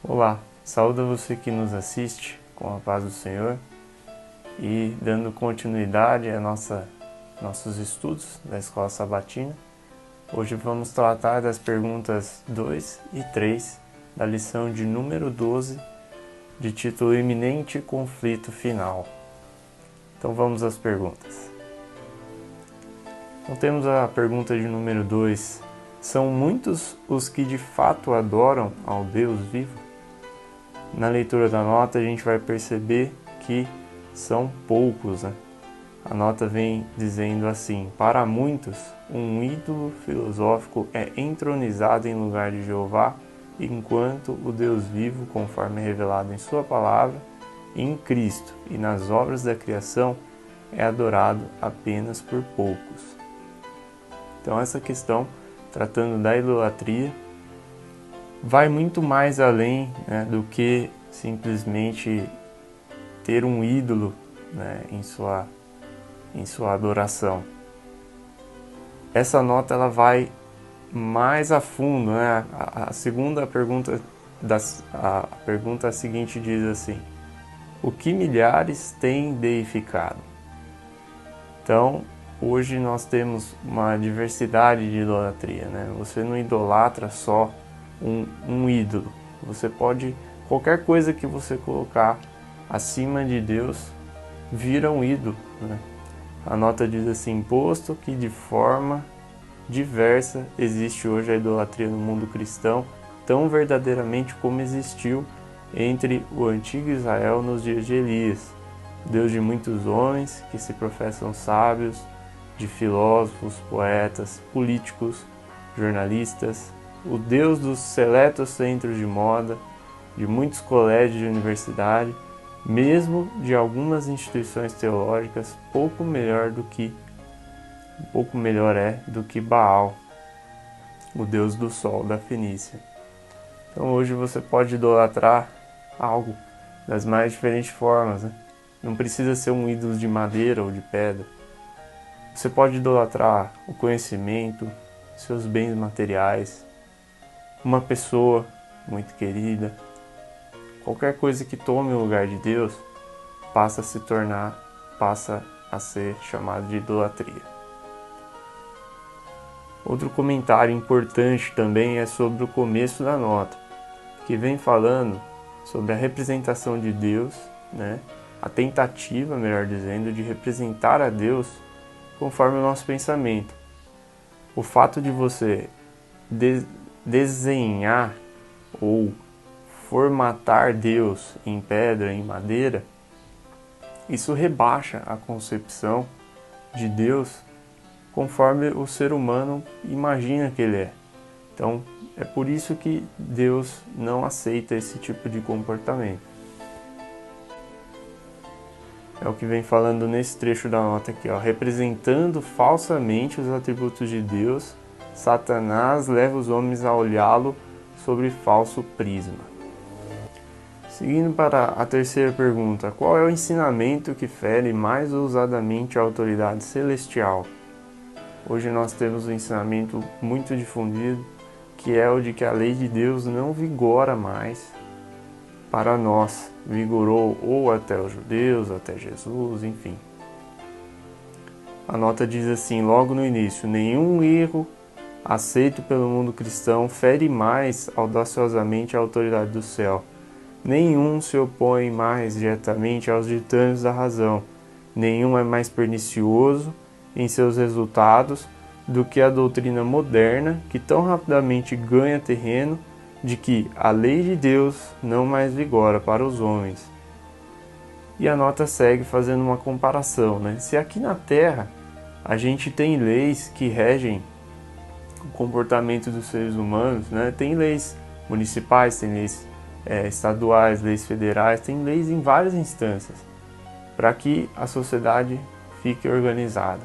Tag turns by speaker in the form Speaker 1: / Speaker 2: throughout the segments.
Speaker 1: Olá, saúdo você que nos assiste com a paz do Senhor e dando continuidade a nossos estudos da Escola Sabatina. Hoje vamos tratar das perguntas 2 e 3 da lição de número 12, de título Iminente Conflito Final. Então vamos às perguntas. Então temos a pergunta de número 2. São muitos os que de fato adoram ao Deus vivo? Na leitura da nota a gente vai perceber que são poucos, né? A nota vem dizendo assim: para muitos, um ídolo filosófico é entronizado em lugar de Jeová, enquanto o Deus vivo, conforme é revelado em sua palavra, em Cristo e nas obras da criação, é adorado apenas por poucos. Então essa questão, tratando da idolatria, vai muito mais além, né, do que simplesmente ter um ídolo, né, em sua adoração. Essa nota ela vai mais a fundo, né? A segunda pergunta, a pergunta seguinte diz assim: o que milhares têm deificado? Então, hoje nós temos uma diversidade de idolatria, né? Você não idolatra só um ídolo. Você pode, qualquer coisa que você colocar acima de Deus vira um ídolo, né? A nota diz assim: posto que de forma diversa existe hoje a idolatria no mundo cristão, tão verdadeiramente como existiu entre o antigo Israel nos dias de Elias, Deus de muitos homens que se professam sábios, de filósofos, poetas, políticos, jornalistas, o Deus dos seletos centros de moda, de muitos colégios de universidade, mesmo de algumas instituições teológicas, pouco melhor é do que Baal, o Deus do sol da Fenícia. Então hoje você pode idolatrar algo das mais diferentes formas, né? Não precisa ser um ídolo de madeira ou de pedra. Você pode idolatrar o conhecimento, seus bens materiais, uma pessoa muito querida. Qualquer coisa que tome o lugar de Deus passa a ser chamado de idolatria. Outro comentário importante também é sobre o começo da nota, que vem falando sobre a representação de Deus, né? A tentativa, melhor dizendo, de representar a Deus conforme o nosso pensamento. O fato de você desenhar ou formatar Deus em pedra, em madeira, isso rebaixa a concepção de Deus conforme o ser humano imagina que ele é. Então, é por isso que Deus não aceita esse tipo de comportamento. É o que vem falando nesse trecho da nota aqui, ó. Representando falsamente os atributos de Deus, Satanás leva os homens a olhá-lo sobre falso prisma. Seguindo para a terceira pergunta: qual é o ensinamento que fere mais ousadamente a autoridade celestial? Hoje nós temos um ensinamento muito difundido, que é o de que a lei de Deus não vigora mais para nós. Vigorou ou até os judeus, até Jesus, enfim. A nota diz assim, logo no início: nenhum erro aceito pelo mundo cristão fere mais audaciosamente a autoridade do céu. Nenhum se opõe mais diretamente aos ditames da razão. Nenhum é mais pernicioso em seus resultados do que a doutrina moderna, que tão rapidamente ganha terreno, de que a lei de Deus não mais vigora para os homens. E a nota segue fazendo uma comparação, né? Se aqui na Terra a gente tem leis que regem o comportamento dos seres humanos, né? Tem leis municipais, tem leis estaduais, leis federais, tem leis em várias instâncias para que a sociedade fique organizada.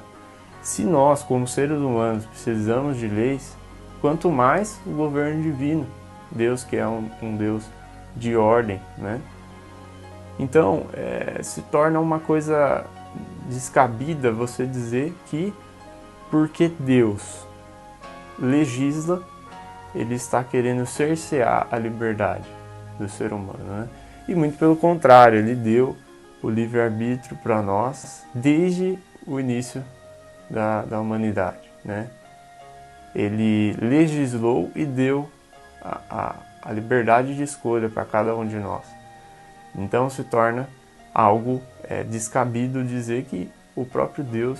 Speaker 1: Se nós, como seres humanos, precisamos de leis, quanto mais o governo divino, Deus que é um Deus de ordem, né? Então, se torna uma coisa descabida você dizer que porque Deus legisla, ele está querendo cercear a liberdade. do ser humano, né? E muito pelo contrário, ele deu o livre-arbítrio para nós desde o início da humanidade, né? Ele legislou e deu a liberdade de escolha para cada um de nós. Então se torna algo descabido dizer que o próprio Deus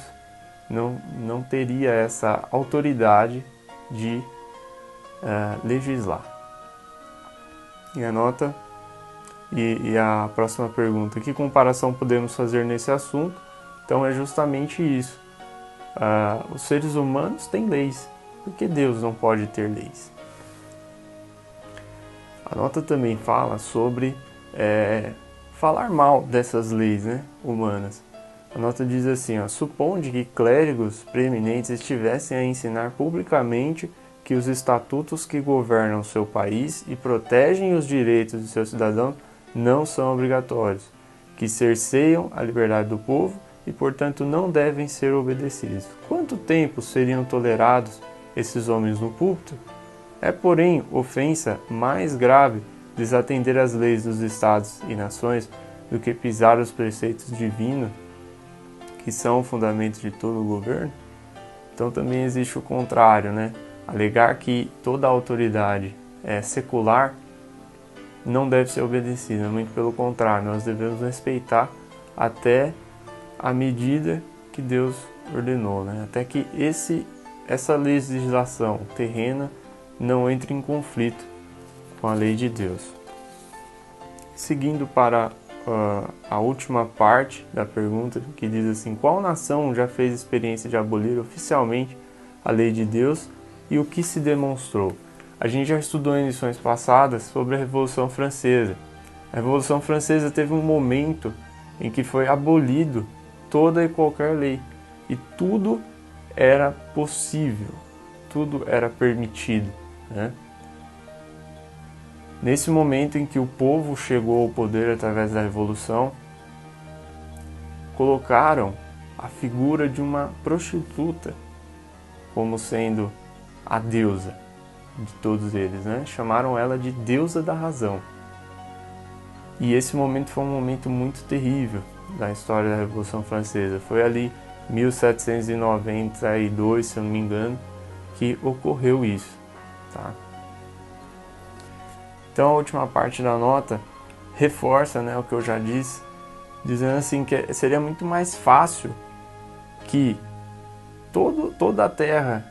Speaker 1: não teria essa autoridade de legislar. E anota, e a próxima pergunta, que comparação podemos fazer nesse assunto? Então é justamente isso. Os seres humanos têm leis, por que Deus não pode ter leis? A nota também fala sobre falar mal dessas leis, né, humanas. A nota diz assim, suponde que clérigos preeminentes estivessem a ensinar publicamente que os estatutos que governam seu país e protegem os direitos de seus cidadãos não são obrigatórios, que cerceiam a liberdade do povo e, portanto, não devem ser obedecidos. Quanto tempo seriam tolerados esses homens no púlpito? É, porém, ofensa mais grave desatender as leis dos estados e nações do que pisar os preceitos divinos, que são o fundamento de todo o governo. Então também existe o contrário, né? Alegar que toda autoridade secular não deve ser obedecida, muito pelo contrário, nós devemos respeitar até a medida que Deus ordenou, né? Até que essa legislação terrena não entre em conflito com a lei de Deus. Seguindo para a última parte da pergunta, que diz assim: qual nação já fez experiência de abolir oficialmente a lei de Deus e o que se demonstrou? A gente já estudou em lições passadas sobre a Revolução Francesa. A Revolução Francesa teve um momento em que foi abolido toda e qualquer lei, e tudo era possível, tudo era permitido, né? Nesse momento em que o povo chegou ao poder através da Revolução, colocaram a figura de uma prostituta como sendo a deusa de todos eles, né? Chamaram ela de deusa da razão. E esse momento foi um momento muito terrível da história da Revolução Francesa. Foi ali 1792, se eu não me engano, que ocorreu isso, tá? Então a última parte da nota reforça, né, o que eu já disse, dizendo assim que seria muito mais fácil que toda a terra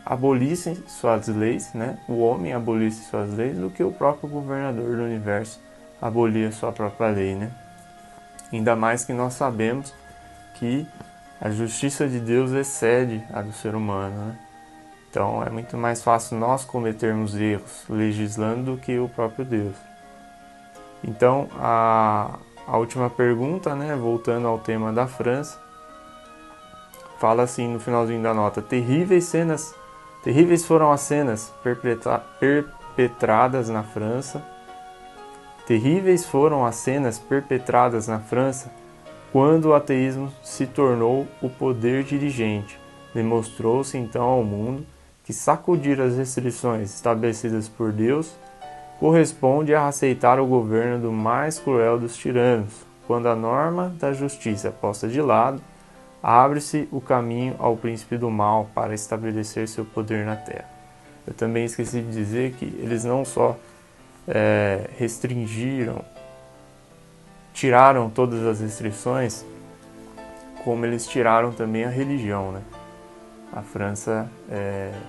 Speaker 1: abolisse suas leis, né, o homem abolisse suas leis, do que o próprio governador do universo abolir sua própria lei, né? Ainda mais que nós sabemos que a justiça de Deus excede a do ser humano, né? Então é muito mais fácil nós cometermos erros legislando do que o próprio Deus. Então a última pergunta, né, voltando ao tema da França, fala assim no finalzinho da nota: terríveis foram as cenas perpetradas na França. Terríveis foram as cenas perpetradas na França quando o ateísmo se tornou o poder dirigente. Demonstrou-se então ao mundo que sacudir as restrições estabelecidas por Deus corresponde a aceitar o governo do mais cruel dos tiranos. Quando a norma da justiça é posta de lado, abre-se o caminho ao príncipe do mal para estabelecer seu poder na terra. Eu também esqueci de dizer que eles não só tiraram todas as restrições, como eles tiraram também a religião, né? A França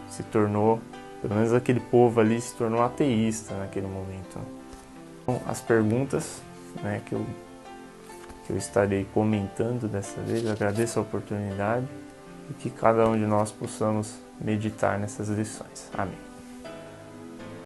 Speaker 1: se tornou, pelo menos aquele povo ali, se tornou ateísta naquele momento. Então, as perguntas, né, que eu estarei comentando dessa vez, eu agradeço a oportunidade e que cada um de nós possamos meditar nessas lições. Amém.